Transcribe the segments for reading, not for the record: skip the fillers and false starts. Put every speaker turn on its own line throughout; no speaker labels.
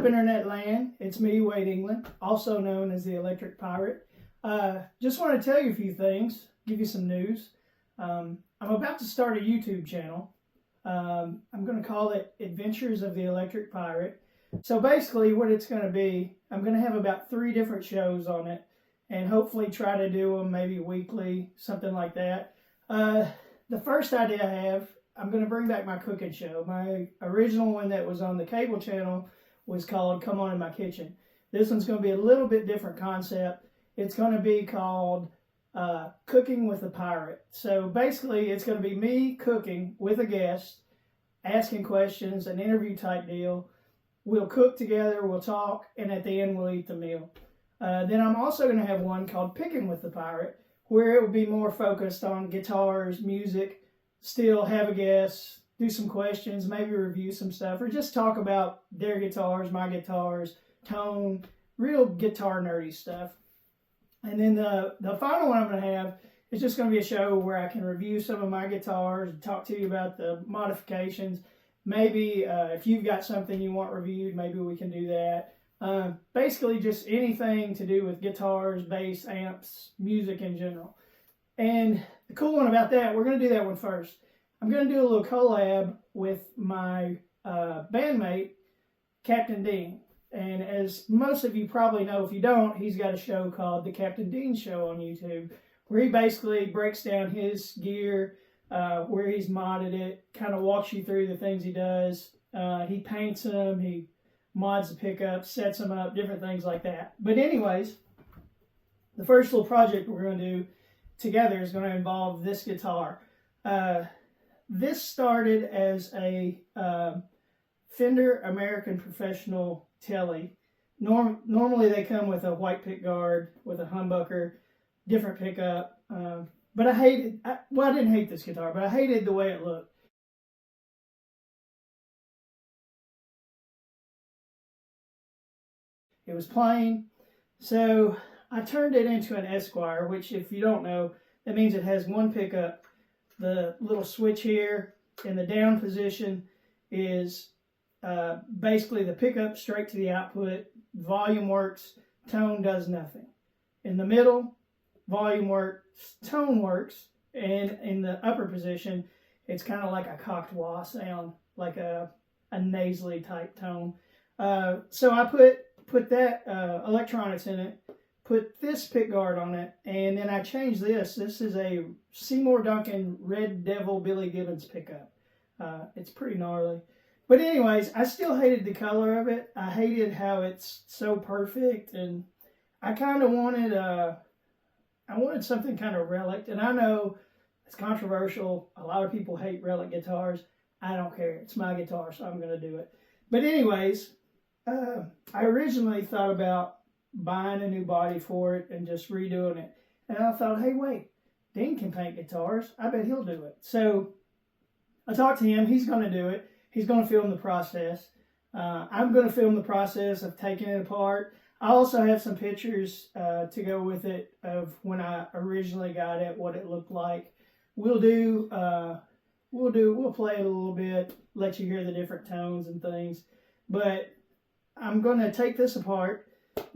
up, internet land? It's me, Wade England, also known as the Electric Pirate. Just want to tell you a few things, give you some news. I'm about to start a YouTube channel. I'm going to call it Adventures of the Electric Pirate. So basically what it's going to be, I'm going to have about 3 different shows on it, and hopefully try to do them maybe weekly, something like that. The first idea I have, I'm going to bring back my cooking show. My original one that was on the cable channel was called Come On In My Kitchen. This one's going to be a little bit different concept. It's going to be called Cooking with a Pirate. So basically it's going to be me cooking with a guest, asking questions, an interview type deal. We'll cook together, we'll talk, and at the end we'll eat the meal. Then I'm also going to have one called Picking with the Pirate, where it will be more focused on guitars, music, still have a guest, do some questions, maybe review some stuff, or just talk about their guitars, my guitars, tone, real guitar nerdy stuff. And then the final one I'm going to have is just going to be a show where I can review some of my guitars, talk to you about the modifications. Maybe if you've got something you want reviewed, maybe we can do that. Basically just anything to do with guitars, bass, amps, music in general. And the cool one about that, we're going to do that one first. I'm going to do a little collab with my bandmate, Captain Dean. And as most of you probably know, if you don't, he's got a show called The Captain Dean Show on YouTube, where he basically breaks down his gear, where he's modded it, kind of walks you through the things he does. He paints them, he mods the pickups, sets them up, different things like that. But anyways, the first little project we're going to do together is going to involve this guitar. This started as a Fender American Professional Tele. Normally they come with a white pick guard, with a humbucker, different pickup. But I didn't hate this guitar, but I hated the way it looked. It was plain, so I turned it into an Esquire, which if you don't know, that means it has one pickup. The little switch here in the down position is basically the pickup straight to the output. Volume works, tone does nothing. In the middle, volume works, tone works, and in the upper position, it's kind of like a cocked wah sound, like a nasally type tone. So I put that electronics in it, put this pick guard on it, and then I changed this. This is a Seymour Duncan Red Devil Billy Gibbons pickup. It's pretty gnarly. But anyways, I still hated the color of it. I hated how it's so perfect, and I kind of wanted I wanted something kind of relic. And I know it's controversial. A lot of people hate relic guitars. I don't care. It's my guitar, so I'm going to do it. But anyways, I originally thought about buying a new body for it and just redoing it. And I thought, hey, wait, Dean can paint guitars. I bet he'll do it. So I talked to him. He's going to do it. He's going to film the process. I'm going to film the process of taking it apart. I also have some pictures to go with it of when I originally got it, what it looked like. We'll play it a little bit, let you hear the different tones and things. But I'm going to take this apart,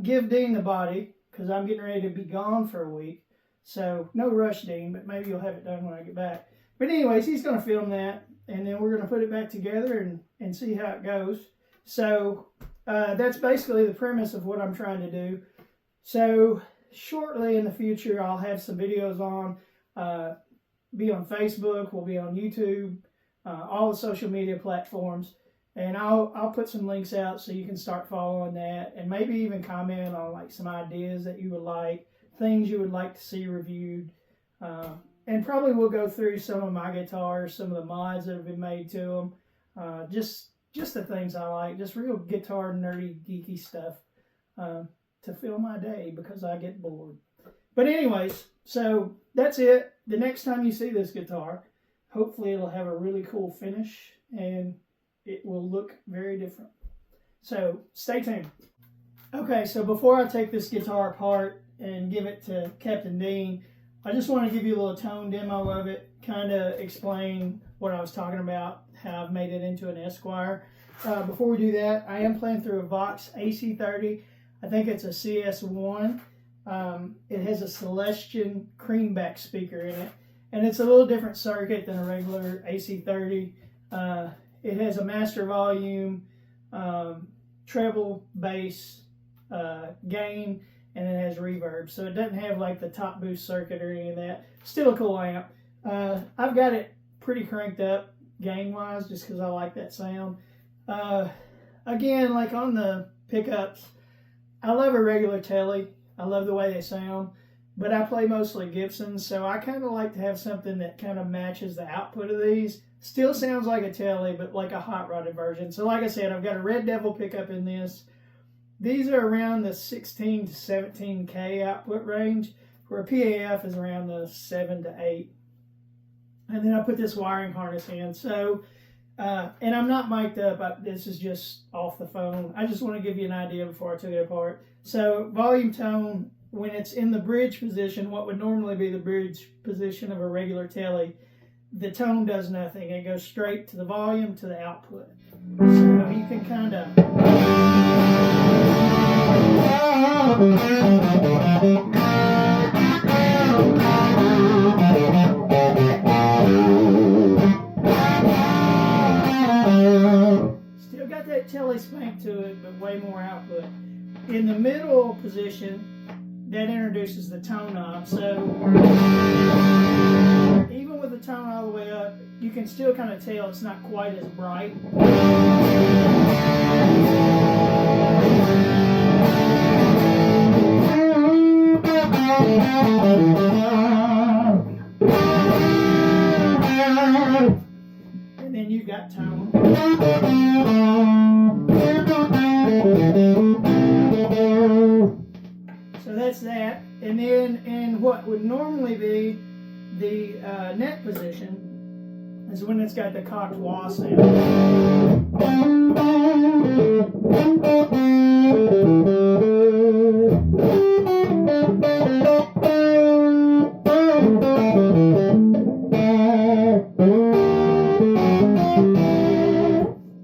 give Dean the body, because I'm getting ready to be gone for a week. So no rush, Dean, but maybe you'll have it done when I get back. But anyways, he's going to film that, and then we're going to put it back together and see how it goes. So that's basically the premise of what I'm trying to do. So shortly in the future, I'll have some videos on, be on Facebook, we'll be on YouTube, all the social media platforms. And I'll put some links out so you can start following that, and maybe even comment on like some ideas that you would like, things you would like to see reviewed. And probably we'll go through some of my guitars, some of the mods that have been made to them. Just the things I like, just real guitar nerdy, geeky stuff to fill my day because I get bored. But anyways, so that's it. The next time you see this guitar, hopefully it'll have a really cool finish and it will look very different. So stay tuned. Okay, so before I take this guitar apart and give it to Captain Dean, I just want to give you a little tone demo of it, kind of explain what I was talking about, how I've made it into an Esquire. before we do that, I am playing through a Vox AC30. I think it's a CS1. It has a Celestion creamback speaker in it, and it's a little different circuit than a regular AC30. It has a master volume, treble, bass, gain, and it has reverb. So it doesn't have like the top boost circuit or any of that. Still a cool amp. I've got it pretty cranked up gain-wise just because I like that sound. Again, like on the pickups, I love a regular Tele. I love the way they sound, but I play mostly Gibsons, so I kind of like to have something that kind of matches the output of these. Still sounds like a Tele, but like a hot rodded version. So like I said, I've got a Red Devil pickup in this. These are around the 16 to 17K output range, where a PAF is around the 7 to 8. And then I put this wiring harness in. So, and I'm not mic'd up. This is just off the phone. I just want to give you an idea before I took it apart. So volume tone, when it's in the bridge position, what would normally be the bridge position of a regular Tele, the tone does nothing. It goes straight to the volume, to the output. So you can kind of... Still got that Tele spank to it, but way more output. In the middle position, that introduces the tone knob. So even with the tone all the way up, you can still kind of tell it's not quite as bright. And then you've got tone. So that's that. And then in what would normally be the neck position is when it's got the cocked wah sound.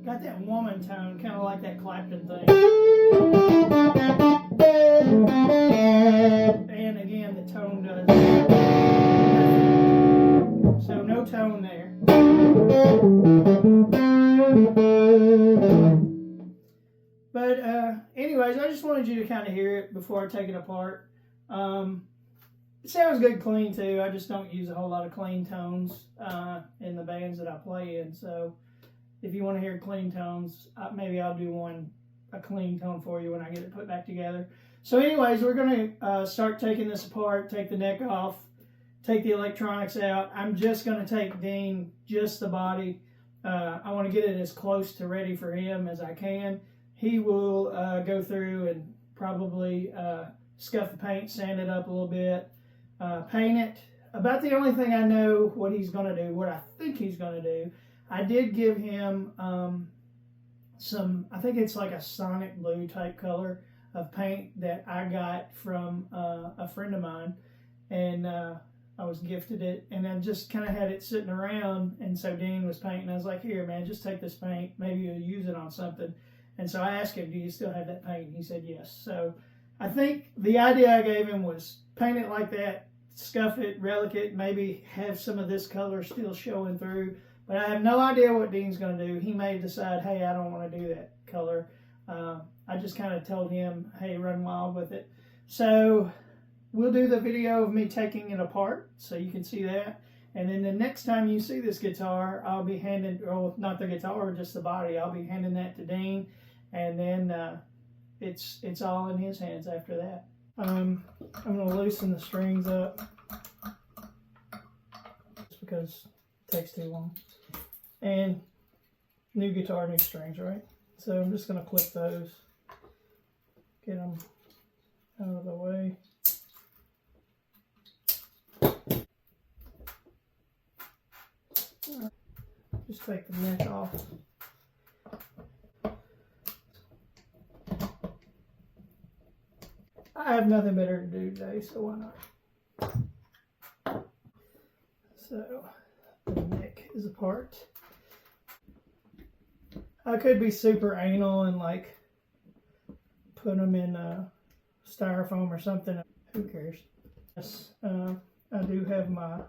Got that woman tone, kind of like that Clapton thing. And again, the tone does. So no tone there. But anyways, I just wanted you to kind of hear it before I take it apart. It sounds good clean too. I just don't use a whole lot of clean tones in the bands that I play in. So if you want to hear clean tones, maybe I'll do a clean tone for you when I get it put back together. So anyways, we're going to start taking this apart, take the neck off, take the electronics out. I'm just going to take Dean, just the body. I want to get it as close to ready for him as I can. He will go through and probably scuff the paint, sand it up a little bit, paint it. About the only thing I know what he's going to do, what I think he's going to do, I did give him some, I think it's like a Sonic Blue type color of paint that I got from a friend of mine, and I was gifted it, and I just kind of had it sitting around, and so Dean was painting. I was like, here, man, just take this paint. Maybe you'll use it on something. And so I asked him, do you still have that paint? He said yes. So I think the idea I gave him was paint it like that, scuff it, relic it, maybe have some of this color still showing through. But I have no idea what Dean's going to do. He may decide, hey, I don't want to do that color. I just kind of told him, hey, run wild with it. So we'll do the video of me taking it apart so you can see that. And then the next time you see this guitar, I'll be handing, or not the guitar, just the body, I'll be handing that to Dean. And then it's all in his hands after that. I'm going to loosen the strings up just because it takes too long. And new guitar, new strings, right? So I'm just going to clip those, get them out of the way. Just take the neck off. I have nothing better to do today, so why not? So the neck is apart. I could be super anal and like put them in styrofoam or something. Who cares? Yes, I do have my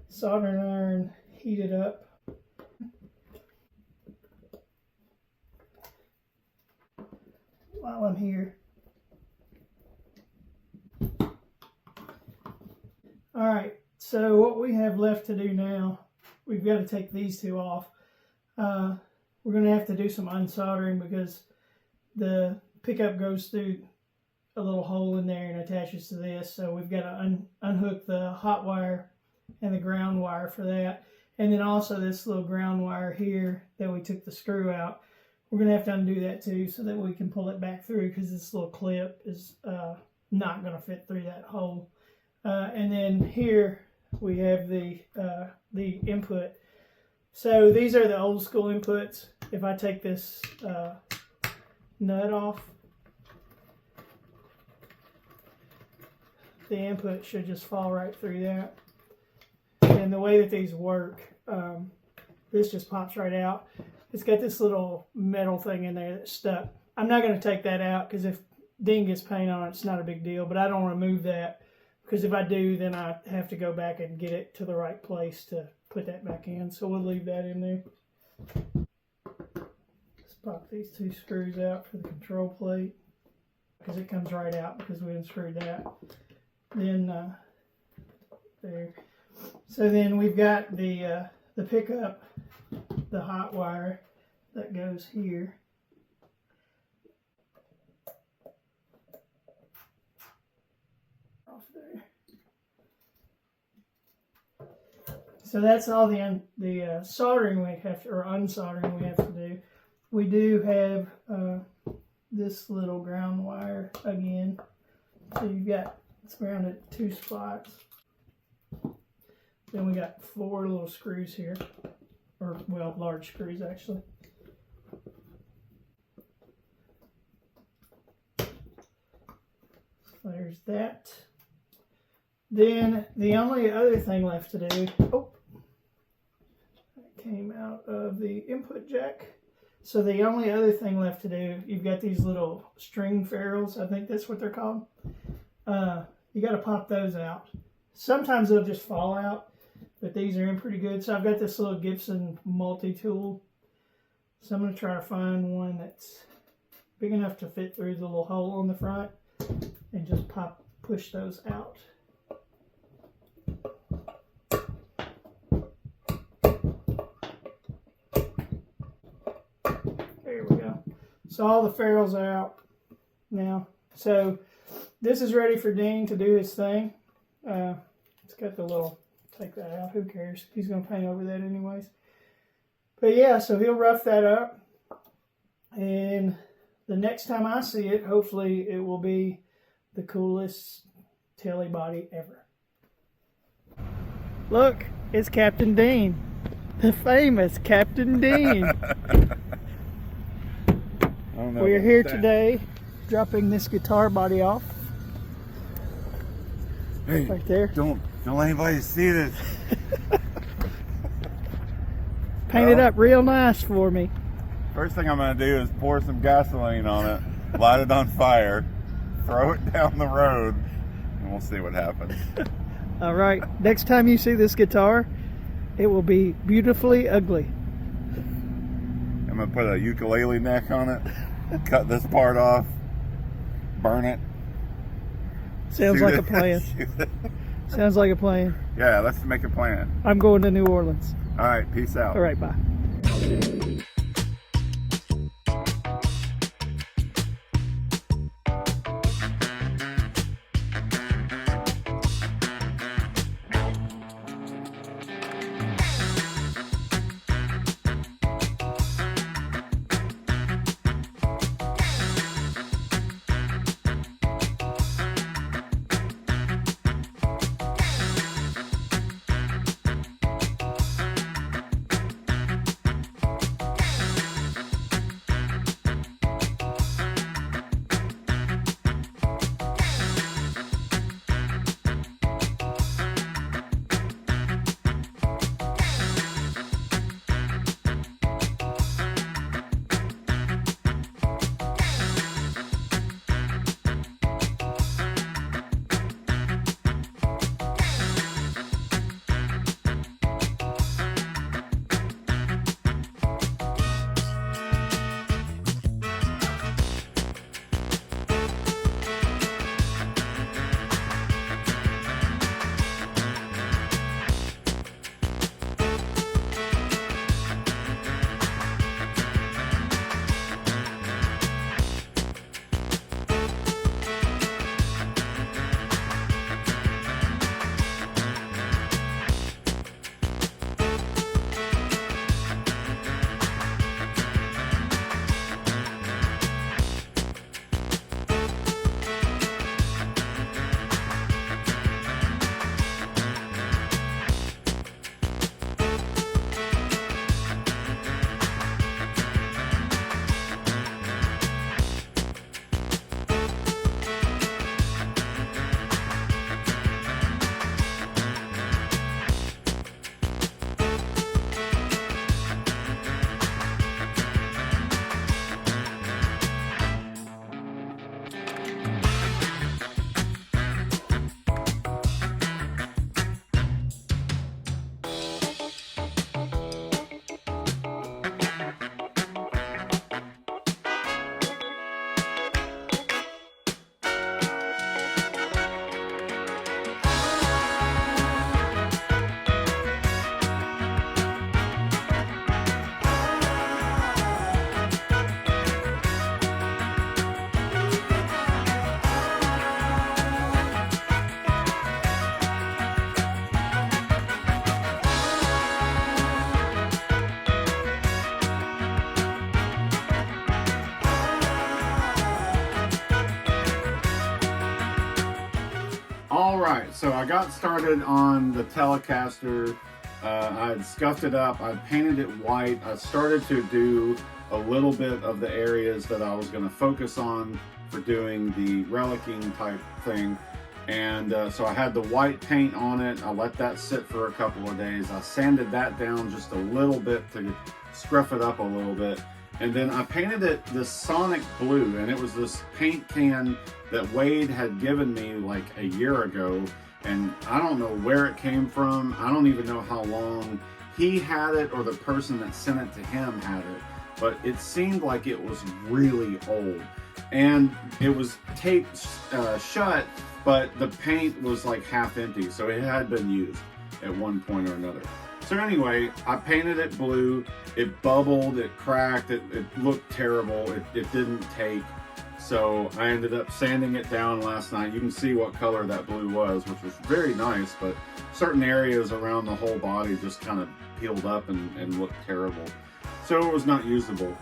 soldering iron heated up. While I'm here. Alright, so what we have left to do now, we've got to take these two off. We're going to have to do some unsoldering because the pickup goes through a little hole in there and attaches to this. So we've got to unhook the hot wire and the ground wire for that. And then also this little ground wire here that we took the screw out. We're going to have to undo that too so that we can pull it back through because this little clip is not going to fit through that hole. And then here we have the input. So these are the old school inputs. If I take this nut off, the input should just fall right through that. And the way that these work, this just pops right out. It's got this little metal thing in there that's stuck. I'm not going to take that out because if Dean gets paint on it, it's not a big deal. But I don't remove that because if I do, then I have to go back and get it to the right place to put that back in. So we'll leave that in there. Let's pop these two screws out for the control plate because it comes right out because we unscrewed that. Then there. So then we've got the pickup, the hot wire that goes here. Off there. So that's all the soldering we have to, or unsoldering we have to do. We do have this little ground wire again. So you've got, it's grounded at 2 spots. Then we got 4 little screws here, or well, large screws actually. So there's that. Then the only other thing left to do, that came out of the input jack. So the only other thing left to do, you've got these little string ferrules, I think that's what they're called. You got to pop those out. Sometimes they'll just fall out, but these are in pretty good. So I've got this little Gibson multi-tool. So I'm going to try to find one that's big enough to fit through the little hole on the front and just push those out. There we go. So all the ferrules are out now. So this is ready for Dean to do his thing. It's got the little, take that out, who cares? He's going to paint over that anyways. But yeah, so he'll rough that up. And the next time I see it, hopefully it will be the coolest telly body ever. Look, it's Captain Dean. The famous Captain Dean. We're here today dropping this guitar body off.
Hey,
right there.
Don't let anybody see this.
Paint it up real nice for me.
First thing I'm going to do is pour some gasoline on it, light it on fire, throw it down the road, and we'll see what happens.
All right. Next time you see this guitar, it will be beautifully ugly.
I'm going to put a ukulele neck on it, cut this part off, burn it.
Sounds like a plan. Sounds like a plan.
Yeah, let's make a plan.
I'm going to New Orleans.
All right, peace out.
All right, bye.
so I got started on the Telecaster. I had scuffed it up, I painted it white. I started to do a little bit of the areas that I was going to focus on for doing the relicking type thing. And so I had the white paint on it. I let that sit for a couple of days. I sanded that down just a little bit to scruff it up a little bit. And then I painted it this Sonic Blue, and it was this paint can that Wade had given me like a year ago. And I don't know where it came from. I don't even know how long he had it or the person that sent it to him had it. But it seemed like it was really old. And it was taped shut, but the paint was like half empty. So it had been used at one point or another. So anyway, I painted it blue. It bubbled, it cracked, it looked terrible. It didn't take. So I ended up sanding it down last night. You can see what color that blue was, which was very nice, but certain areas around the whole body just kind of peeled up and looked terrible. So it was not usable.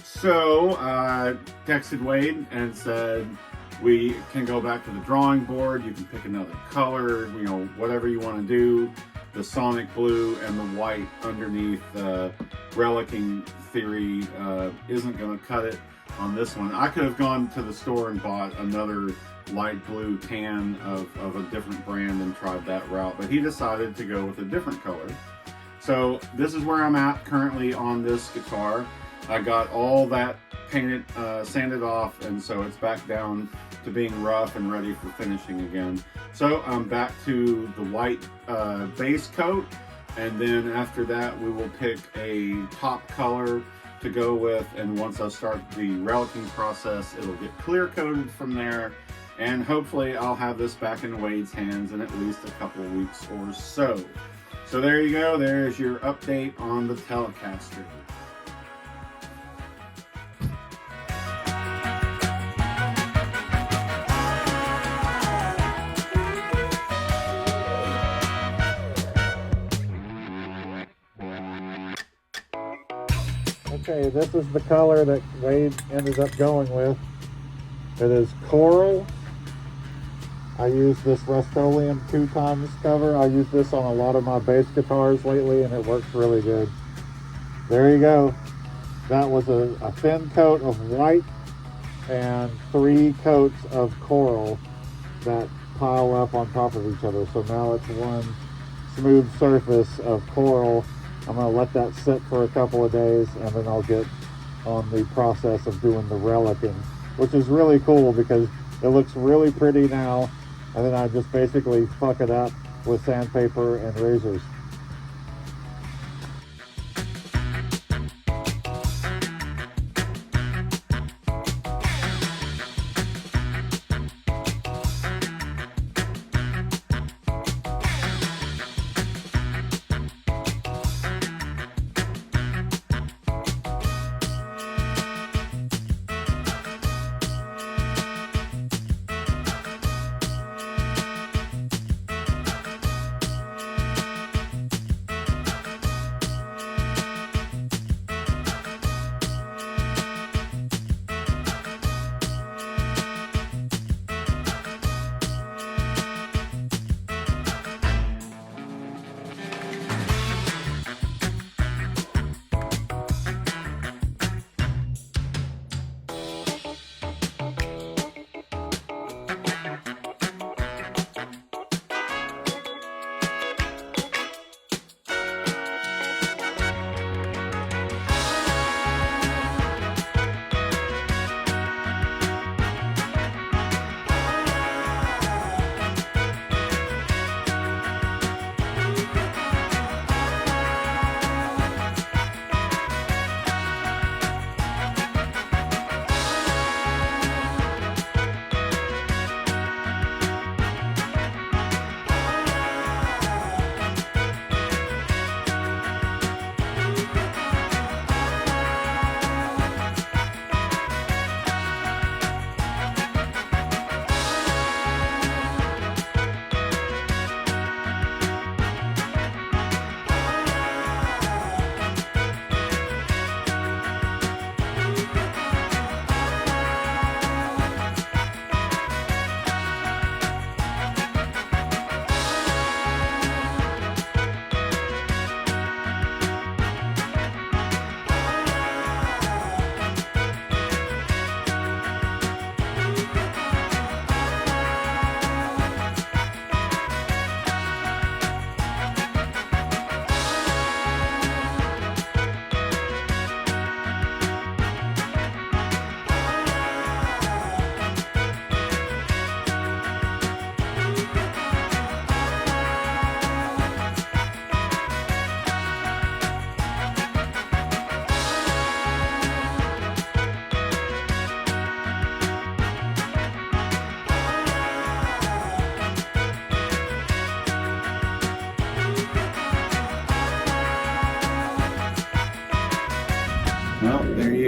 So I texted Wade and said, we can go back to the drawing board. You can pick another color, you know, whatever you want to do. The Sonic Blue and the white underneath relicking theory isn't going to cut it on this one. I could have gone to the store and bought another light blue can of a different brand and tried that route, but he decided to go with a different color. So this is where I'm at currently on this guitar. I got all that painted, sanded off, and so it's back down to being rough and ready for finishing again. So I'm back to the white base coat, and then after that we will pick a top color to go with, and once I start the relicking process, it'll get clear coated from there, and hopefully I'll have this back in Wade's hands in at least a couple of weeks or so. So there you go, there's your update on the Telecaster.
Okay, this is the color that Wade ended up going with. It is coral. I use this Rust-Oleum 2x cover. I use this on a lot of my bass guitars lately, and it works really good. There you go. That was a thin coat of white and 3 coats of coral that pile up on top of each other. So now it's one smooth surface of coral. I'm going to let that sit for a couple of days, and then I'll get on the process of doing the relicking, which is really cool because it looks really pretty now, and then I just basically fuck it up with sandpaper and razors.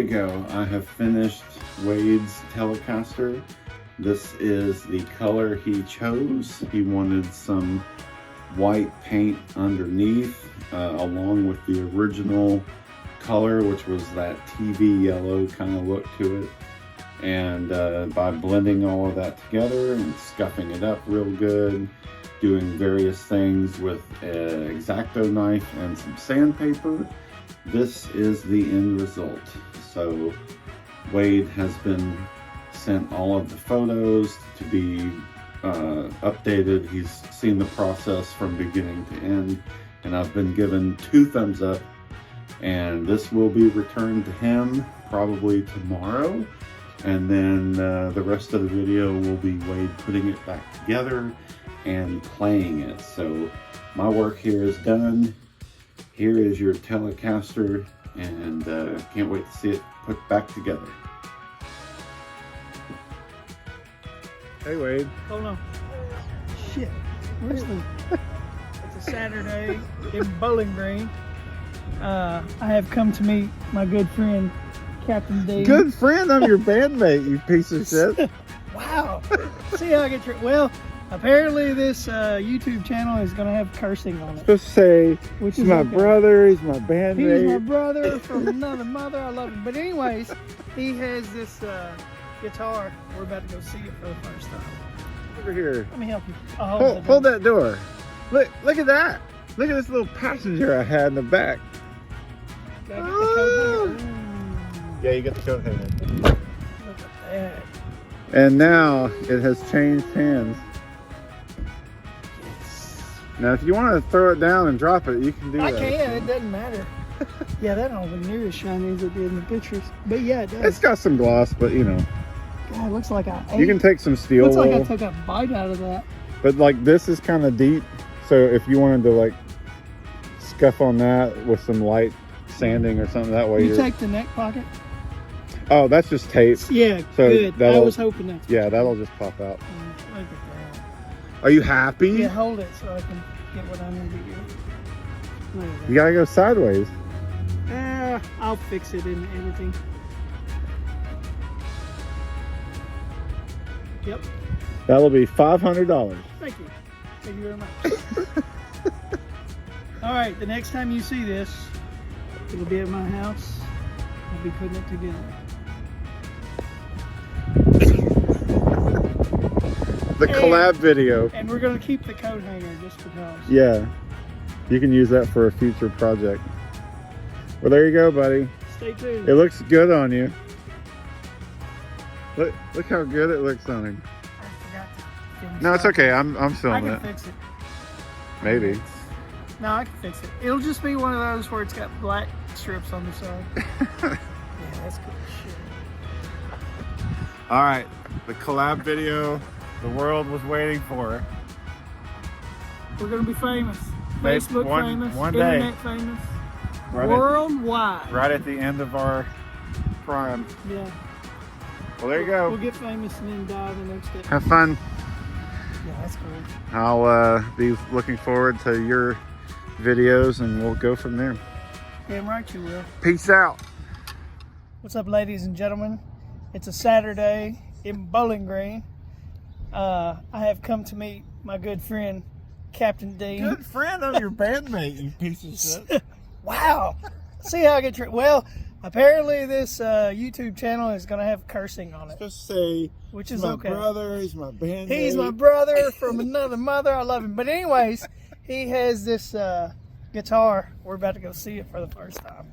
you go. I have finished Wade's Telecaster. This is the color he chose. He wanted some white paint underneath, along with the original color, which was that TV yellow kind of look to it. And by blending all of that together and scuffing it up real good, doing various things with an X-Acto knife and some sandpaper, this is the end result. So Wade has been sent all of the photos to be updated. He's seen the process from beginning to end, and I've been given 2 thumbs up, and this will be returned to him probably tomorrow. And then the rest of the video will be Wade putting it back together and playing it. So my work here is done. Here is your Telecaster, and can't wait to see it put back together.
Hey, Wade.
Hold on. Shit. Where's the... It's a Saturday in Bowling Green. I have come to meet my good friend, Captain Dean.
Good friend, I'm your bandmate, you piece of shit.
Wow. See how I get your... Well, apparently this YouTube channel is going to have cursing on it.
Just say,
Which
he's
is
my
okay.
brother, he's my bandmate.
He's my brother from another mother. I love him. But anyways, he has this guitar. We're about to go see it for the first time.
Over here.
Let me help you. I'll
Hold that door. Look at that. Look at this little passenger I had in the back.
Gotta get the coat hanger.
Yeah, you got the coat hanger.
Look at that.
And now it has changed hands. Now, if you want to throw it down and drop it, you can do
I
that.
can. It doesn't matter. Yeah, that don't look near as shiny as it did in the pictures. But yeah, it does.
It's got some gloss, but you know.
God, it looks like I ate.
You can take some steel
Looks like I
wool,
took a bite out of that.
but like this is kind of deep. So if you wanted to like scuff on that with some light sanding or something, that way
You take the neck pocket?
Oh, that's just tape.
Yeah,
So
good. I
that'll-
was hoping that's...
Yeah, that'll just pop out.
Look at that.
Are you happy?
Yeah, hold it so I can get what I'm going to get. Look at that.
You gotta go sideways.
I'll fix it in editing. Yep.
That'll be $500.
Thank you. Thank you very much. All right, the next time you see this, it'll be at my house. I'll be putting it together.
The collab video.
And we're going to keep the coat hanger just because.
Yeah. You can use that for a future project. Well, there you go, buddy.
Stay tuned.
It looks good on you. Look how good it looks on him.
I forgot to finish
No, it's
up.
okay. I'm
I
filming
can
it.
fix it.
Maybe.
No, I can fix it. It'll just be one of those where it's got black strips on the side. Yeah, that's cool shit.
All right, the collab video the world was waiting for.
We're gonna be famous.
Maybe
Facebook famous.
one day.
Internet famous.
Right
Worldwide.
Right at the end of our prime.
Yeah.
Well, there you
We'll
go.
get famous and then die the next day.
Have fun.
Yeah, that's cool.
I'll be looking forward to your videos, and we'll go from there.
Damn right you will.
Peace out.
What's up, ladies and gentlemen? It's a Saturday in Bowling Green. I have come to meet my good friend, Captain Dean.
Good friend of your bandmate, you piece of shit.
Wow. See how I get your... Well, apparently this YouTube channel is going to have cursing on it.
Just say,
Which
he's
is
my
okay.
brother, he's my bandmate.
He's my brother from another mother. I love him. But anyways, he has this guitar. We're about to go see it for the first time.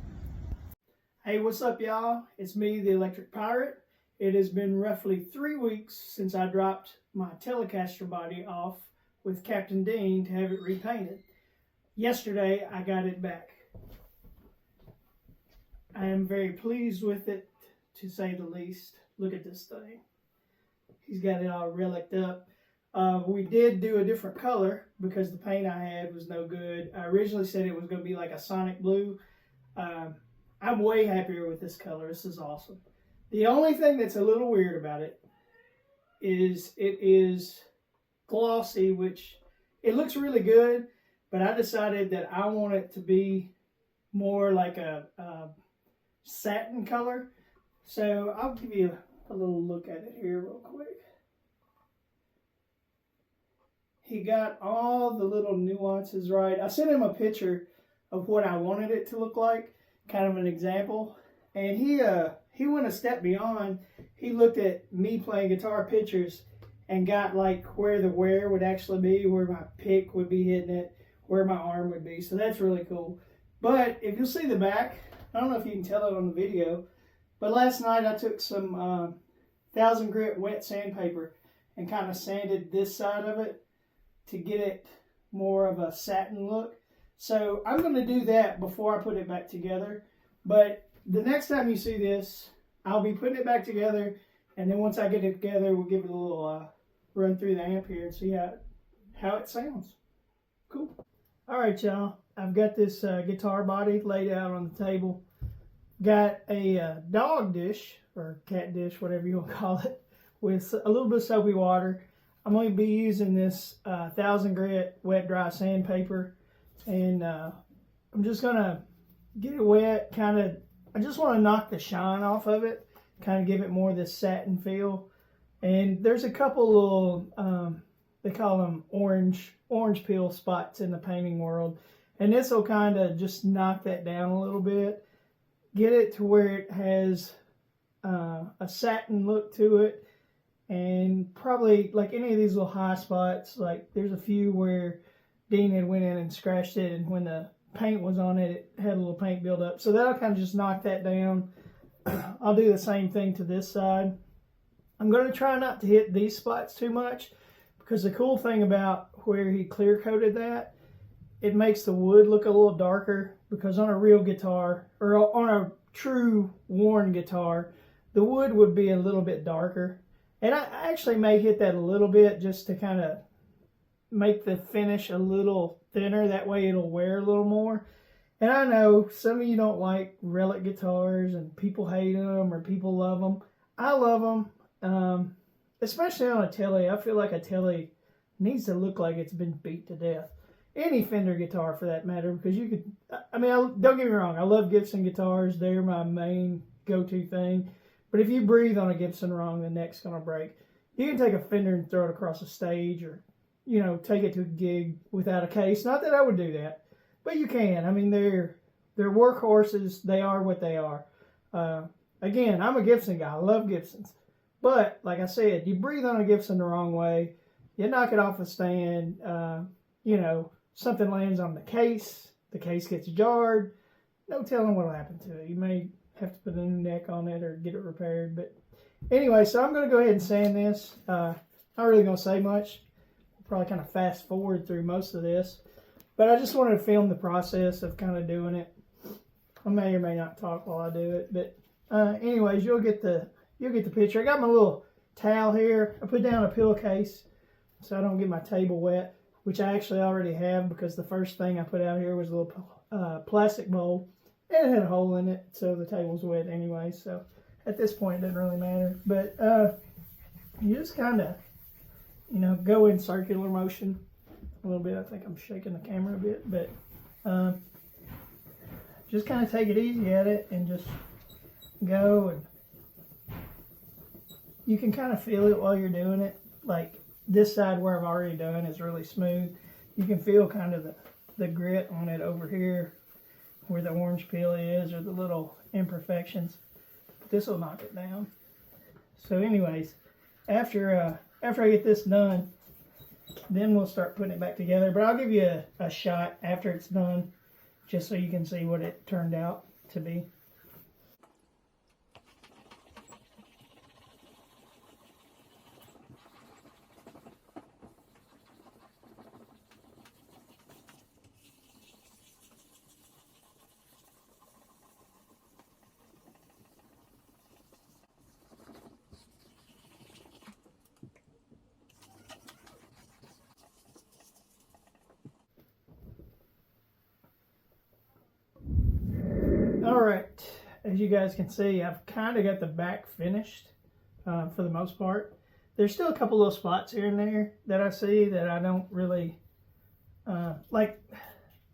Hey, what's up, y'all? It's me, the Electric Pirate. It has been roughly 3 weeks since I dropped my Telecaster body off with Captain Dean to have it repainted. Yesterday, I got it back. I am very pleased with it, to say the least. Look at this thing. He's got it all relicked up. We did do a different color because the paint I had was no good. I originally said it was going to be like a Sonic Blue. I'm way happier with this color. This is awesome. The only thing that's a little weird about it is glossy, which it looks really good, but I decided that I want it to be more like a satin color. So I'll give you a little look at it here real quick. He got all the little nuances right. I sent him a picture of what I wanted it to look like, kind of an example. And he went a step beyond. He looked at me playing guitar pictures and got like where the wear would actually be, where my pick would be hitting it, where my arm would be. So that's really cool. But if you'll see the back, I don't know if you can tell it on the video, but last night I took some 1000 grit wet sandpaper and kind of sanded this side of it to get it more of a satin look. So I'm going to do that before I put it back together. But the next time you see this, I'll be putting it back together, and then once I get it together, we'll give it a little run through the amp here and see how it sounds. Cool. All right, y'all. I've got this guitar body laid out on the table. Got a dog dish, or cat dish, whatever you want to call it, with a little bit of soapy water. I'm going to be using this 1000 grit wet dry sandpaper, and I'm just going to get it wet, I just want to knock the shine off of it, kind of give it more of this satin feel. And there's a couple little, they call them orange peel spots in the painting world. And this will kind of just knock that down a little bit, get it to where it has a satin look to it. And probably like any of these little high spots, like there's a few where Dean had went in and scratched it, and when the paint was on it, it had a little paint buildup. So that'll kind of just knock that down. I'll do the same thing to this side. I'm going to try not to hit these spots too much, because the cool thing about where he clear coated that, it makes the wood look a little darker, because on a real guitar, or on a true worn guitar, the wood would be a little bit darker. And I actually may hit that a little bit just to kind of make the finish a little thinner. That way it'll wear a little more. And I know some of you don't like relic guitars and people hate them or people love them. I love them, especially on a Tele. I feel like a Tele needs to look like it's been beat to death. Any Fender guitar for that matter, because you could, don't get me wrong, I love Gibson guitars. They're my main go-to thing. But if you breathe on a Gibson wrong, the neck's going to break. You can take a Fender and throw it across a stage, or, take it to a gig without a case. Not that I would do that, but you can. They're workhorses. They are what they are. Again, I'm a Gibson guy. I love Gibsons. But, like I said, you breathe on a Gibson the wrong way, you knock it off a stand, something lands on the case gets jarred, no telling what'll happen to it. You may have to put a new neck on it or get it repaired. But anyway, so I'm going to go ahead and sand this. Not really going to say much. I'll probably kind of fast forward through most of this. But I just wanted to film the process of kind of doing it. I may or may not talk while I do it. But anyways, you'll get the picture. I got my little towel here. I put down a pillowcase so I don't get my table wet, which I actually already have, because the first thing I put out here was a little plastic bowl. And it had a hole in it, so the table's wet anyway. So at this point, it doesn't really matter. But you just kind of, go in circular motion a little bit. I think I'm shaking the camera a bit. But just kind of take it easy at it and just go. And you can kind of feel it while you're doing it. Like this side where I've already done is really smooth. You can feel kind of the grit on it over here, where the orange peel is, or the little imperfections. This will knock it down. So anyways, after I get this done, then we'll start putting it back together. But I'll give you a shot after it's done, just so you can see what it turned out to be. Alright, as you guys can see, I've kind of got the back finished for the most part. There's still a couple little spots here and there that I see that I don't really like.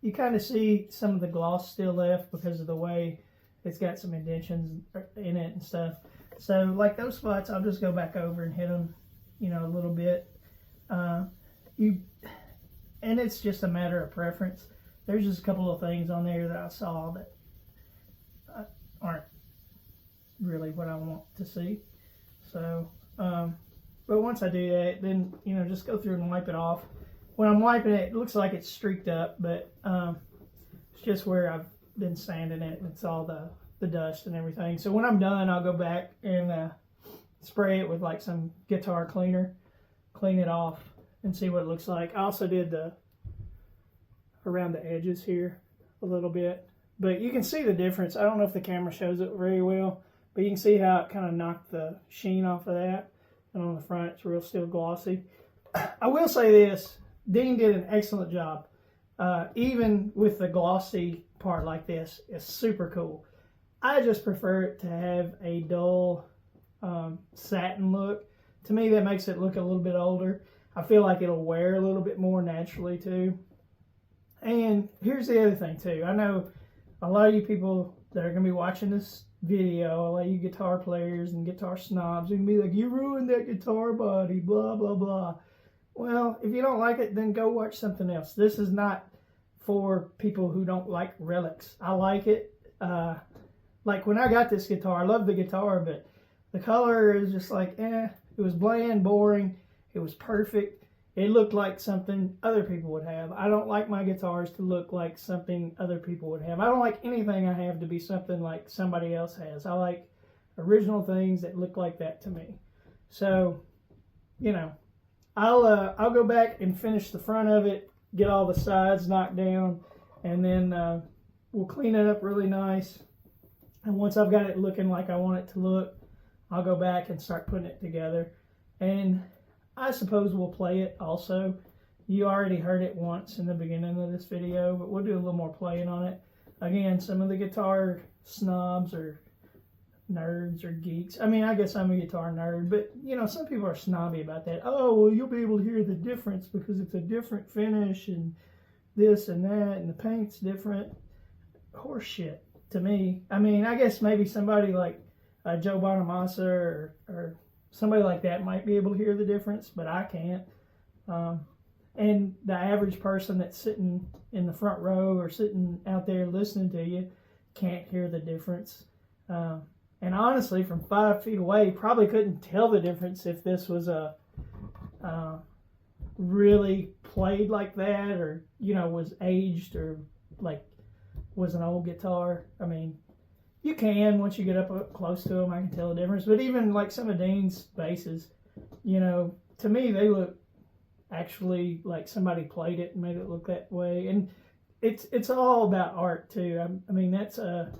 You kind of see some of the gloss still left because of the way it's got some indentions in it and stuff. So like those spots, I'll just go back over and hit them, you know, a little bit. And it's just a matter of preference. There's just a couple of things on there that I saw that aren't really what I want to see. So, but once I do that, then, you know, just go through and wipe it off. When I'm wiping it, it looks like it's streaked up, but it's just where I've been sanding it, and it's all the dust and everything. So when I'm done, I'll go back and spray it with like some guitar cleaner, clean it off, and see what it looks like. I also did around the edges here a little bit, but you can see the difference. I don't know if the camera shows it very well, but you can see how it kind of knocked the sheen off of that, and on the front it's real still glossy. I will say this, Dean did an excellent job. Even with the glossy part like this, it's super cool. I just prefer it to have a dull satin look. To me, that makes it look a little bit older. I feel like it'll wear a little bit more naturally too. And here's the other thing too. I know a lot of you people that are going to be watching this video, a lot of you guitar players and guitar snobs, are going to be like, you ruined that guitar body, blah, blah, blah. Well, if you don't like it, then go watch something else. This is not for people who don't like relics. I like it. Like when I got this guitar, I love the guitar, but the color is just like, It was bland, boring. It was perfect. It looked like something other people would have. I don't like my guitars to look like something other people would have. I don't like anything I have to be something like somebody else has. I like original things that look like that to me. So, you know, I'll go back and finish the front of it, get all the sides knocked down, and then we'll clean it up really nice. And once I've got it looking like I want it to look, I'll go back and start putting it together. And I suppose we'll play it also. You already heard it once in the beginning of this video, but we'll do a little more playing on it. Again, some of the guitar snobs or nerds or geeks. I mean, I guess I'm a guitar nerd, but, you know, some people are snobby about that. Oh, well, you'll be able to hear the difference because it's a different finish and this and that, and the paint's different. Horse shit to me. I mean, I guess maybe somebody like Joe Bonamassa or somebody like that might be able to hear the difference, but I can't. And the average person that's sitting in the front row or sitting out there listening to you can't hear the difference. And honestly, from 5 feet away, probably couldn't tell the difference if this was a really played like that, or, you know, was aged, or like was an old guitar. I mean, you can, once you get up close to them, I can tell the difference. But even like some of Dean's basses, you know, to me, they look actually like somebody played it and made it look that way. And it's all about art too. I mean, it's a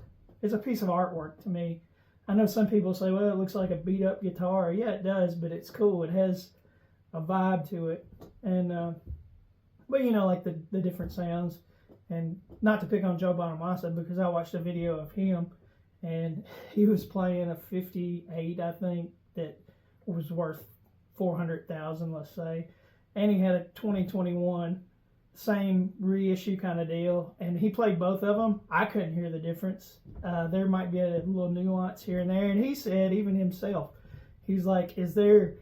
piece of artwork to me. I know some people say, well, it looks like a beat up guitar. Yeah, it does, but it's cool. It has a vibe to it. And, but you know, like the different sounds. And not to pick on Joe Bonamassa, because I watched a video of him and he was playing a 58, I think, that was worth $400,000, let's say. And he had a 2021, same reissue kind of deal. And he played both of them. I couldn't hear the difference. There might be a little nuance here and there. And he said, even himself, he's like, is there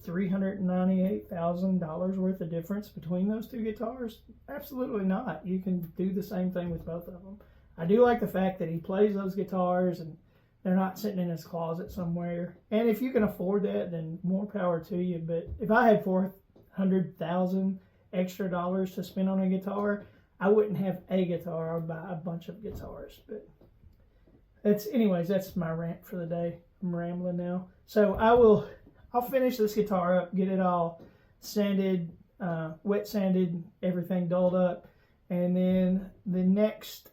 $398,000 worth of difference between those two guitars? Absolutely not. You can do the same thing with both of them. I do like the fact that he plays those guitars and they're not sitting in his closet somewhere. And if you can afford that, then more power to you. But if I had $400,000 extra dollars to spend on a guitar, I wouldn't have a guitar. I would buy a bunch of guitars. But anyways, that's my rant for the day. I'm rambling now. So I'll finish this guitar up, get it all sanded, wet sanded, everything dulled up, and then the next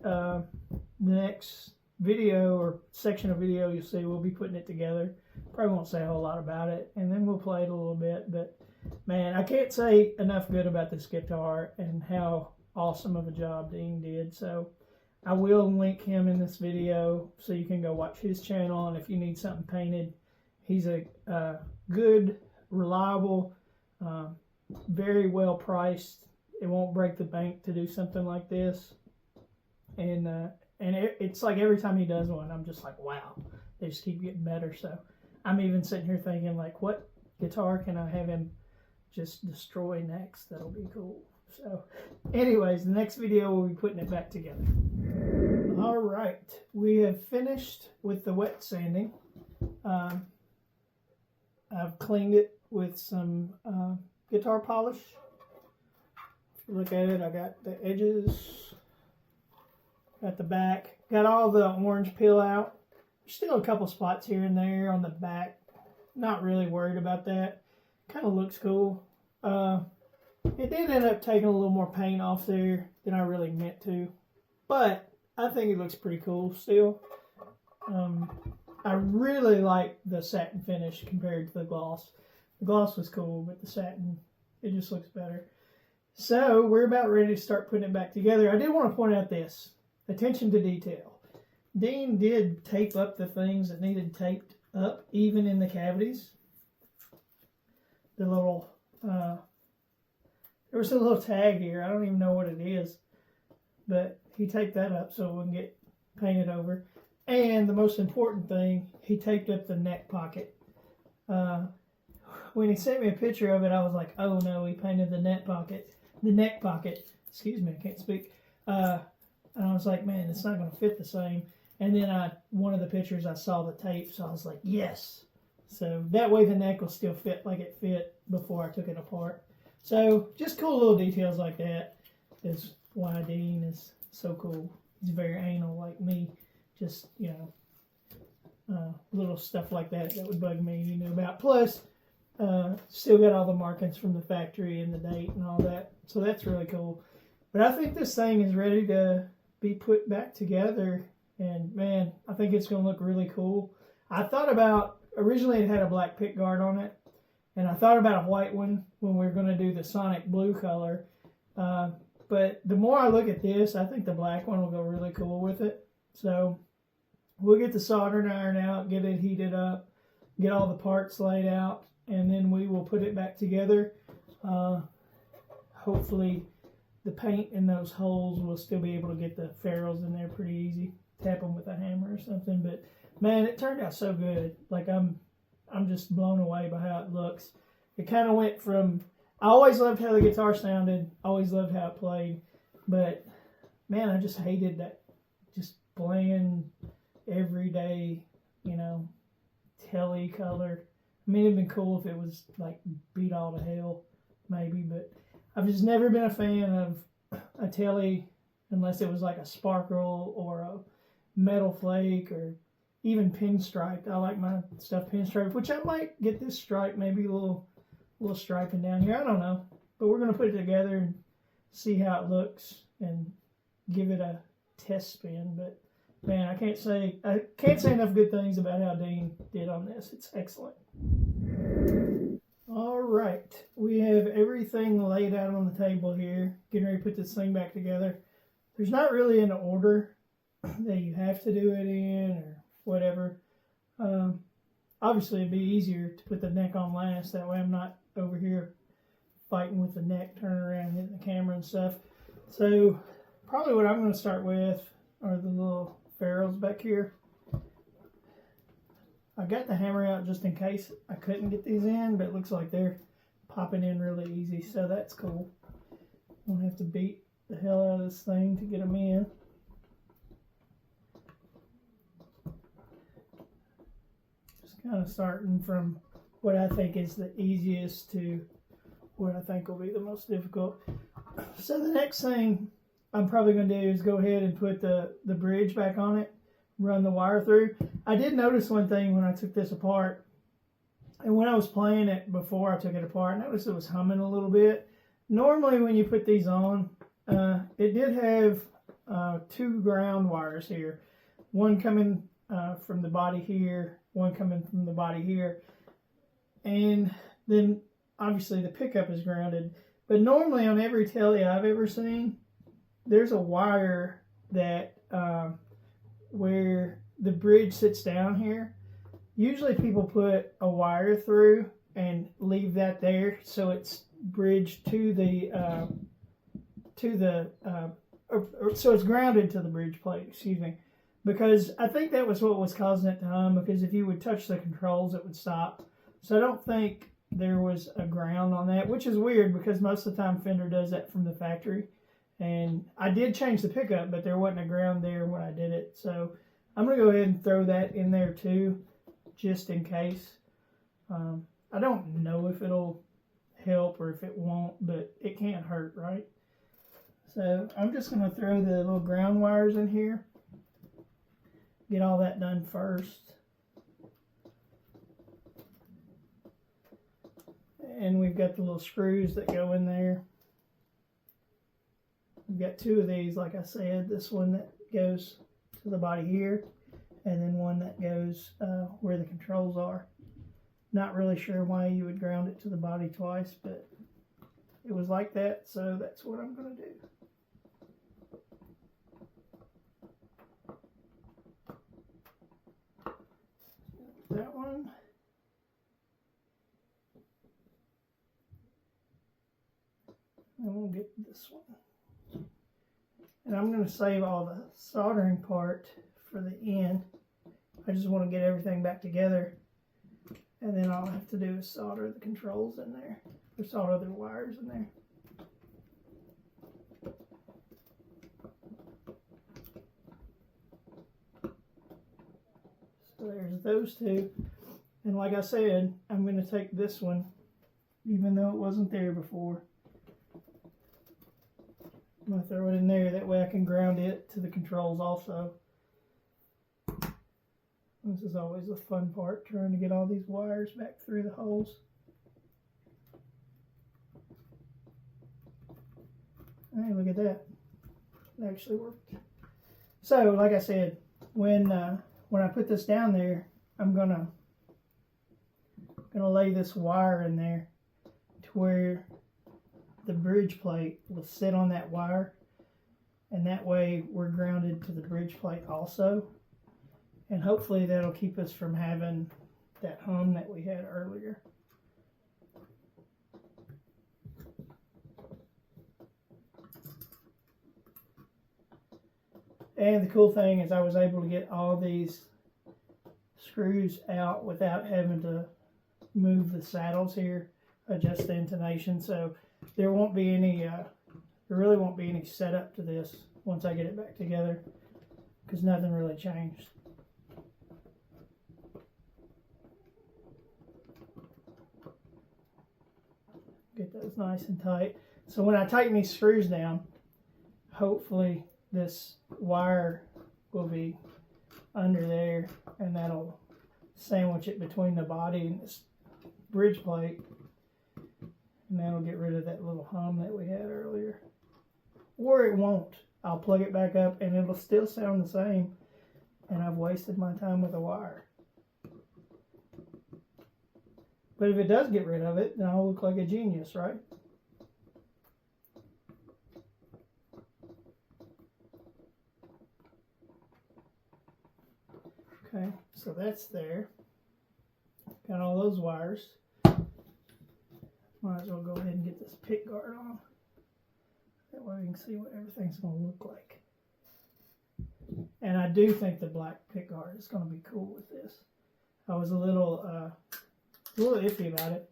video or section of video you'll see, we'll be putting it together. Probably won't say a whole lot about it, and then we'll play it a little bit. But man, I can't say enough good about this guitar and how awesome of a job Dean did. So I will link him in this video so you can go watch his channel, and if you need something painted, he's a good, reliable, very well priced. It won't break the bank to do something like this. And And it's like every time he does one, I'm just like, wow, they just keep getting better. So I'm even sitting here thinking, like, what guitar can I have him just destroy next? That'll be cool. So anyways, the next video we'll be putting it back together. All right, we have finished with the wet sanding. I've cleaned it with some guitar polish. If you look at it, I got the edges, got the back, got all the orange peel out. Still a couple spots here and there on the back. Not really worried about that. Kind of looks cool. It did end up taking a little more paint off there than I really meant to, but I think it looks pretty cool still. I really like the satin finish compared to the gloss. The gloss was cool, but the satin, it just looks better. So we're about ready to start putting it back together. I did want to point out this. Attention to detail. Dean did tape up the things that needed taped up, even in the cavities. The little, there was a little tag here. I don't even know what it is, but he taped that up so it wouldn't get painted over. And the most important thing, he taped up the neck pocket. When he sent me a picture of it, I was like, oh no, he painted the neck pocket. Excuse me, I can't speak. And I was like, man, it's not going to fit the same. And then one of the pictures, I saw the tape, so I was like, yes. So that way the neck will still fit like it fit before I took it apart. So just cool little details like that is why Dean is so cool. He's very anal like me. Just, you know, little stuff like that would bug me, you know about. Plus, still got all the markings from the factory and the date and all that. So that's really cool. But I think this thing is ready to be put back together. And man, I think it's going to look really cool. I thought about, originally it had a black pick guard on it. And I thought about a white one when we were going to do the Sonic blue color. But the more I look at this, I think the black one will go really cool with it. So we'll get the soldering iron out, get it heated up, get all the parts laid out, and then we will put it back together. Hopefully the paint in those holes will still be able to get the ferrules in there pretty easy. Tap them with a hammer or something. But man, it turned out so good. Like I'm just blown away by how it looks. It kind of went from, I always loved how the guitar sounded, always loved how it played, but man, I just hated that just bland, everyday, you know, telly color. I mean, it'd been cool if it was like beat all to hell, maybe, but I've just never been a fan of a telly unless it was like a sparkle or a metal flake or even pinstriped. I like my stuff pinstriped, which I might get this stripe, maybe a little striping down here. I don't know, but we're gonna put it together and see how it looks and give it a test spin. But man, I can't say enough good things about how Dean did on this. It's excellent. All right, we have everything laid out on the table here. Getting ready to put this thing back together. There's not really an order that you have to do it in or whatever. Obviously, it'd be easier to put the neck on last. That way I'm not over here fighting with the neck, turning around, hitting the camera and stuff. So probably what I'm going to start with are the little ferrules back here. I got the hammer out just in case I couldn't get these in, but it looks like they're popping in really easy, so that's cool. Won't have to beat the hell out of this thing to get them in. Just kind of starting from what I think is the easiest to what I think will be the most difficult. So the next thing I'm probably going to do is go ahead and put the bridge back on it, run the wire through. I did notice one thing when I took this apart, and when I was playing it before I took it apart, I noticed it was humming a little bit. Normally when you put these on, it did have two ground wires here. One coming from the body here, one coming from the body here. And then obviously the pickup is grounded. But normally on every telly I've ever seen, there's a wire that where the bridge sits down here. Usually people put a wire through and leave that there so it's bridged to the so it's grounded to the bridge plate, excuse me, because I think that was what was causing it to hum, because if you would touch the controls, it would stop. So I don't think there was a ground on that, which is weird because most of the time Fender does that from the factory. And I did change the pickup, but there wasn't a ground there when I did it. So I'm going to go ahead and throw that in there too, just in case. I don't know if it'll help or if it won't, but it can't hurt, right? So I'm just going to throw the little ground wires in here. Get all that done first. And we've got the little screws that go in there. We've got two of these, like I said. This one that goes to the body here, and then one that goes where the controls are. Not really sure why you would ground it to the body twice, but it was like that, so that's what I'm going to do. That one. And we'll get this one. And I'm going to save all the soldering part for the end. I just want to get everything back together. And then all I have to do is solder the controls in there. Or solder the wires in there. So there's those two. And like I said, I'm going to take this one, even though it wasn't there before. I'm going to throw it in there, that way I can ground it to the controls also. This is always the fun part, trying to get all these wires back through the holes. Hey, look at that. It actually worked. So, like I said, when I put this down there, I'm gonna lay this wire in there to where the bridge plate will sit on that wire, and that way we're grounded to the bridge plate also, and hopefully that'll keep us from having that hum that we had earlier. And the cool thing is I was able to get all these screws out without having to move the saddles here, adjust the intonation, so there won't be any, there really won't be any setup to this once I get it back together, because nothing really changed. Get those nice and tight. So when I tighten these screws down, hopefully this wire will be under there, and that'll sandwich it between the body and this bridge plate. And that'll get rid of that little hum that we had earlier. Or it won't. I'll plug it back up and it'll still sound the same. And I've wasted my time with a wire. But if it does get rid of it, then I'll look like a genius, right? Okay, so that's there. Got all those wires. Might as well go ahead and get this pick guard on. That way we can see what everything's going to look like. And I do think the black pick guard is going to be cool with this. I was a little iffy about it,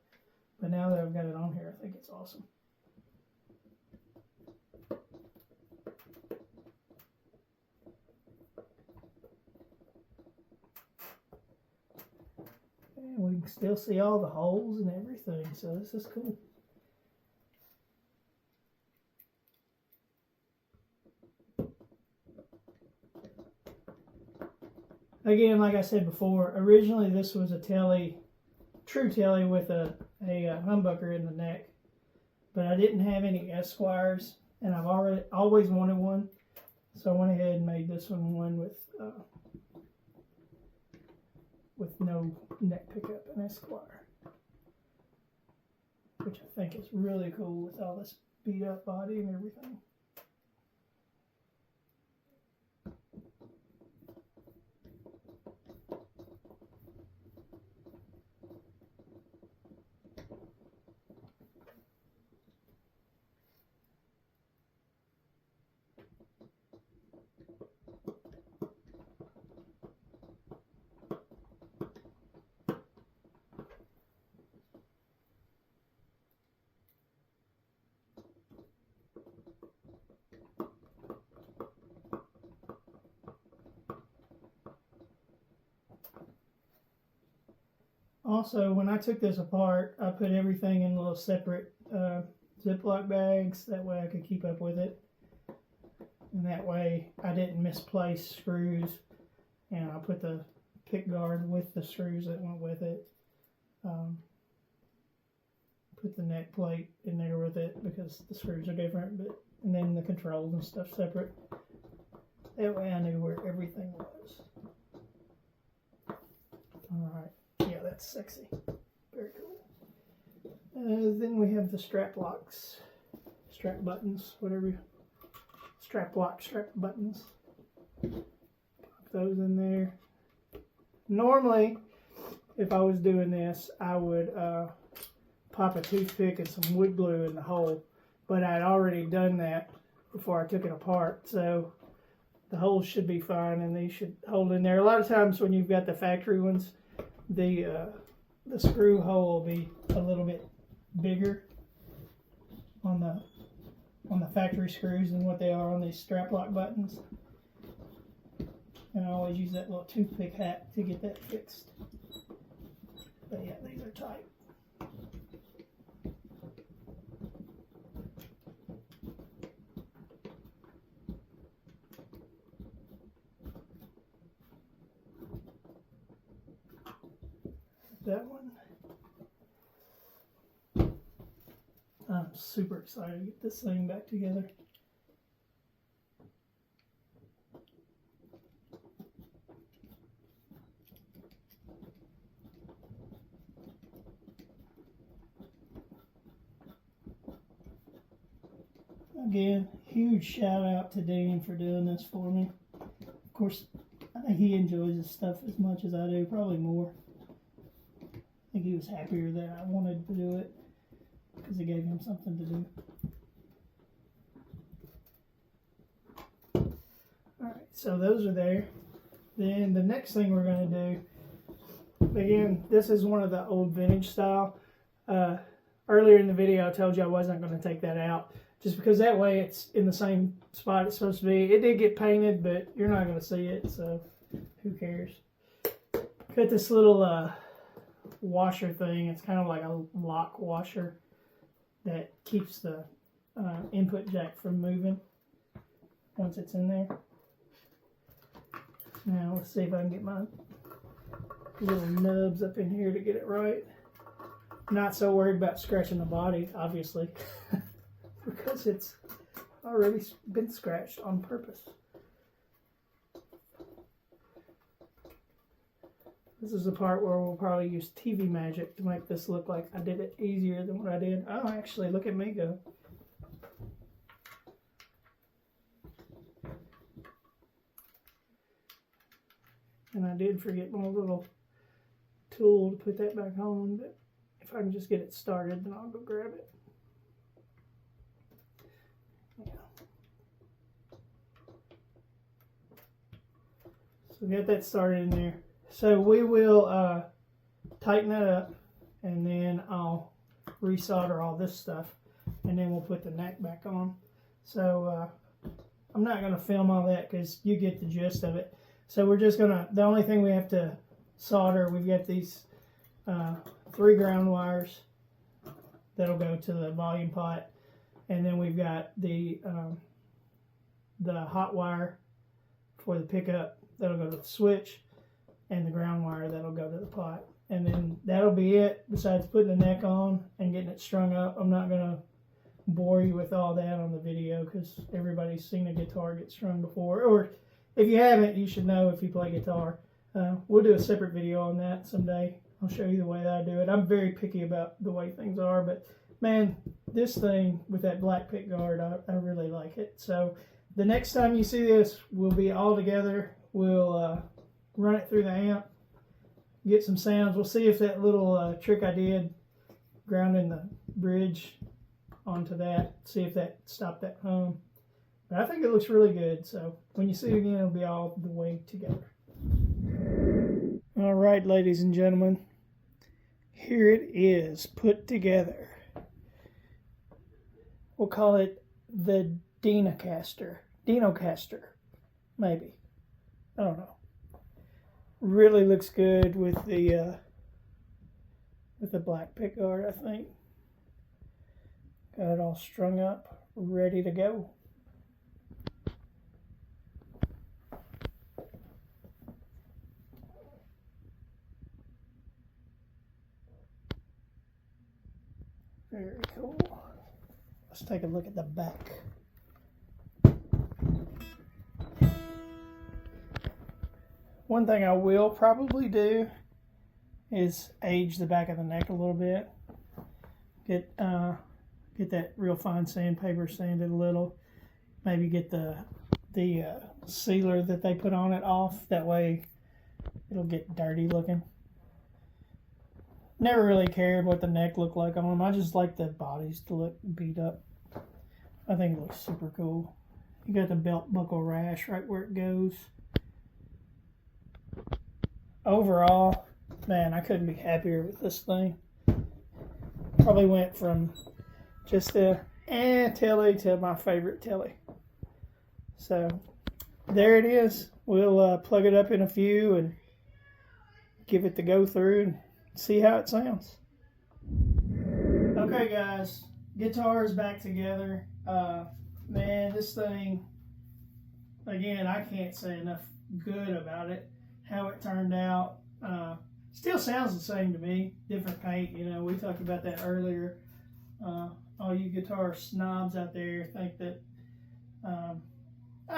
but now that I've got it on here, I think it's awesome. And we can still see all the holes and everything, so this is cool. Again, like I said before, originally this was a true telly with a humbucker in the neck, but I didn't have any Esquires, and I've always wanted one, so I went ahead and made this one with no neck pickup and Esquire, which I think is really cool with all this beat up body and everything. Also, when I took this apart, I put everything in little separate Ziploc bags. That way I could keep up with it. And that way I didn't misplace screws. And I put the pick guard with the screws that went with it. Put the neck plate in there with it because the screws are different. And then the controls and stuff separate. That way I knew where everything was. Alright. Yeah, that's sexy. Very cool. Then we have the strap locks, strap buttons, whatever. Strap lock, strap buttons. Pop those in there. Normally, if I was doing this, I would pop a toothpick and some wood glue in the hole. But I'd already done that before I took it apart. So the holes should be fine and these should hold in there. A lot of times when you've got the factory ones, the screw hole will be a little bit bigger on the factory screws than what they are on these strap lock buttons. And I always use that little toothpick hat to get that fixed. But yeah, these are tight. That one. I'm super excited to get this thing back together. Again, huge shout out to Dean for doing this for me. Of course, I think he enjoys this stuff as much as I do, probably more. I think he was happier that I wanted to do it because it gave him something to do. Alright, so those are there. Then the next thing we're going to do, again, this is one of the old vintage style. Earlier in the video I told you I wasn't going to take that out just because that way it's in the same spot it's supposed to be. It did get painted, but you're not going to see it, so who cares. Got this little washer thing. It's kind of like a lock washer that keeps the input jack from moving once it's in there. Now let's see if I can get my little nubs up in here to get it right. Not so worried about scratching the body, obviously, because it's already been scratched on purpose. This is the part where we'll probably use TV magic to make this look like I did it easier than what I did. Oh, actually, look at me go. And I did forget my little tool to put that back on, but if I can just get it started, then I'll go grab it. Yeah. So we got that started in there. So we will tighten that up, and then I'll resolder all this stuff, and then we'll put the neck back on. So I'm not going to film all that because you get the gist of it. So we're just going to, the only thing we have to solder, we've got these 3 ground wires that'll go to the volume pot, and then we've got the hot wire for the pickup that'll go to the switch, and the ground wire that'll go to the pot. And then that'll be it, besides putting the neck on and getting it strung up. I'm not going to bore you with all that on the video because everybody's seen a guitar get strung before. Or if you haven't, you should know if you play guitar. We'll do a separate video on that someday. I'll show you the way that I do it. I'm very picky about the way things are, but man, this thing with that black pick guard, I really like it. So the next time you see this, we'll be all together. We'll run it through the amp, get some sounds. We'll see if that little trick I did, grounding the bridge onto that, see if that stopped that hum. But I think it looks really good, so when you see it again, it'll be all the way together. All right, ladies and gentlemen, here it is, put together. We'll call it the Dinocaster, maybe. I don't know. Really looks good with the black pickguard, I think. Got it all strung up, ready to go. Very cool. Let's take a look at the back. One thing I will probably do is age the back of the neck a little bit. Get that real fine sandpaper sanded a little. Maybe get the sealer that they put on it off. That way it'll get dirty looking. Never really cared what the neck looked like on them. I just like the bodies to look beat up. I think it looks super cool. You got the belt buckle rash right where it goes. Overall, man, I couldn't be happier with this thing. Probably went from just a telly to my favorite telly. So there it is. We'll plug it up in a few and give it the go through and see how it sounds. Okay guys, guitar is back together. Man, this thing, again, I can't say enough good about it. How it turned out. Still sounds the same to me. Different paint, you know, we talked about that earlier. All you guitar snobs out there think that, I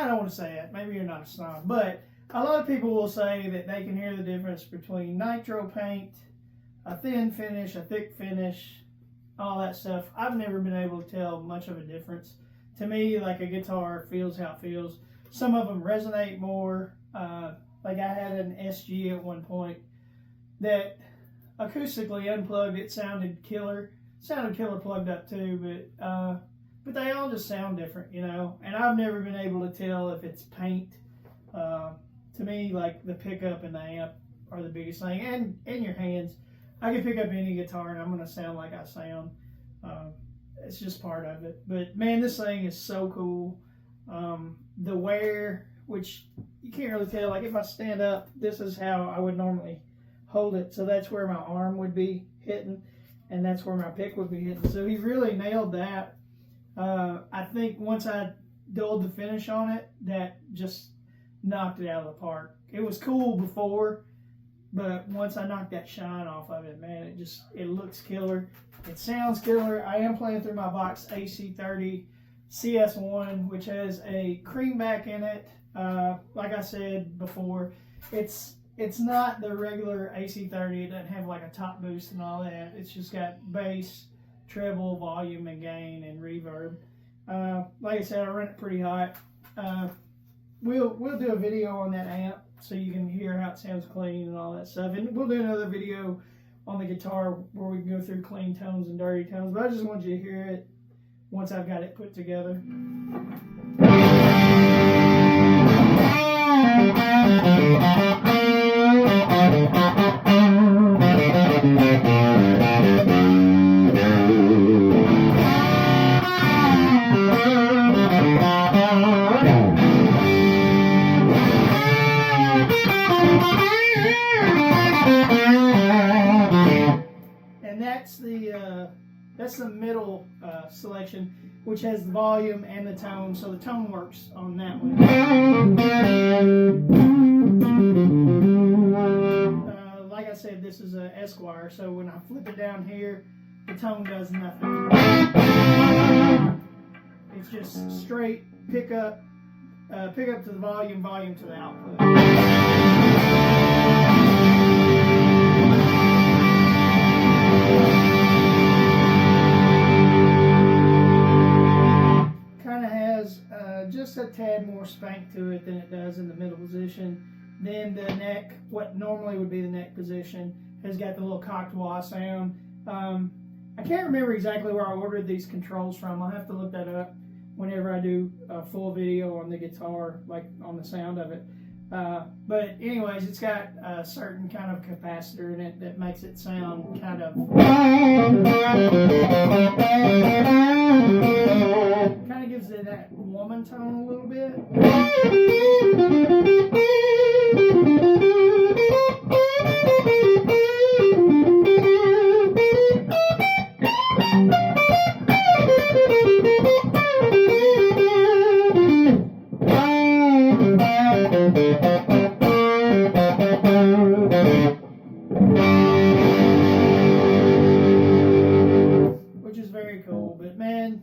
don't want to say that, maybe you're not a snob, but a lot of people will say that they can hear the difference between nitro paint, a thin finish, a thick finish, all that stuff. I've never been able to tell much of a difference. To me, like, a guitar feels how it feels. Some of them resonate more. Like I had an SG at one point that acoustically unplugged, it sounded killer. Sounded killer plugged up too, but they all just sound different, you know. And I've never been able to tell if it's paint. To me, like, the pickup and the amp are the biggest thing, and your hands. I can pick up any guitar and I'm gonna sound like I sound. It's just part of it. But man, this thing is so cool. The wear, which you can't really tell. Like, if I stand up, this is how I would normally hold it. So that's where my arm would be hitting, and that's where my pick would be hitting. So he really nailed that. I think once I dulled the finish on it, that just knocked it out of the park. It was cool before, but once I knocked that shine off of it, man, it looks killer. It sounds killer. I am playing through my Vox AC30 CS1, which has a cream back in it. Like I said before, it's not the regular AC30. It doesn't have like a top boost and all that. It's just got bass, treble, volume, and gain, and reverb. Like I said, I run it pretty hot. We'll do a video on that amp so you can hear how it sounds clean and all that stuff. And we'll do another video on the guitar where we can go through clean tones and dirty tones. But I just want you to hear it once I've got it put together. That's the middle selection, which has the volume and the tone, so the tone works on that one. Like I said, this is a Esquire, so when I flip it down here, the tone does nothing. It's just straight pick up to the volume, volume to the output. Just a tad more spank to it than it does in the middle position. Then the neck, what normally would be the neck position, has got the little cocked wah sound. I can't remember exactly where I ordered these controls from. I'll have to look that up whenever I do a full video on the guitar, like on the sound of it. But anyways, it's got a certain kind of capacitor in it that makes it sound kind of gives it that woman tone a little bit. Which is very cool. But man,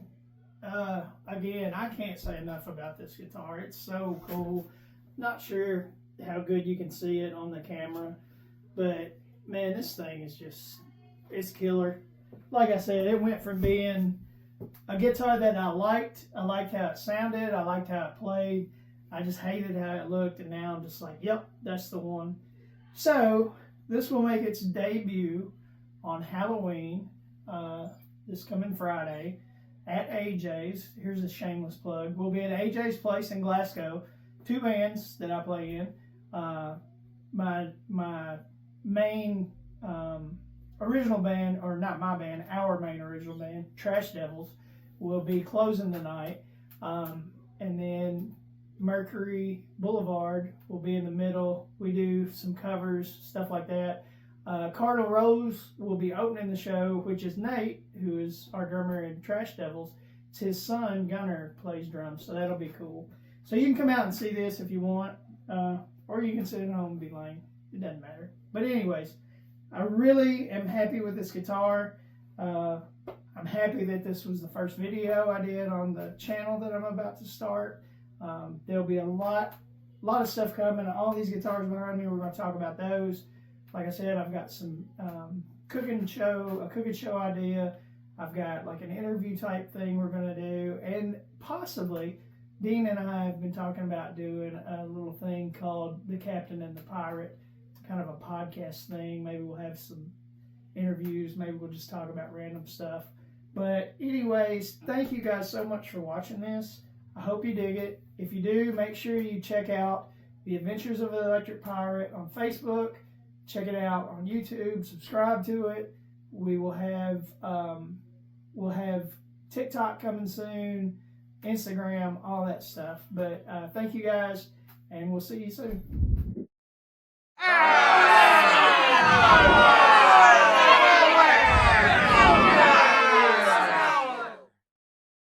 again, I can't say enough about this guitar. It's so cool. Not sure how good you can see it on the camera, but man, this thing is just, it's killer. Like I said, it went from being a guitar that I liked how it sounded, I liked how it played, I just hated how it looked, and now I'm just like, yep, that's the one. So this will make its debut on Halloween, this coming Friday, at AJ's. Here's a shameless plug. We'll be at AJ's place in Glasgow. 2 bands that I play in. My main original band, or not my band, our main original band, Trash Devils, will be closing the night. And then Mercury Boulevard will be in the middle. We do some covers, stuff like that. Cardinal Rose will be opening the show, which is Nate, who is our drummer in Trash Devils. It's his son, Gunnar, plays drums, so that'll be cool. So you can come out and see this if you want, or you can sit at home and be lame. It doesn't matter. But anyways, I really am happy with this guitar. I'm happy that this was the first video I did on the channel that I'm about to start. There'll be a lot of stuff coming. All these guitars behind me, we're going to talk about those. Like I said, I've got some cooking show idea. I've got like an interview type thing we're going to do, and possibly Dean and I have been talking about doing a little thing called The Captain and the Pirate. It's kind of a podcast thing. Maybe we'll have some interviews. Maybe we'll just talk about random stuff. But anyways, thank you guys so much for watching this. I hope you dig it. If you do, make sure you check out The Adventures of the Electric Pirate on Facebook. Check it out on YouTube. Subscribe to it. We will have we'll have TikTok coming soon, Instagram, all that stuff. But thank you guys, and we'll see you soon.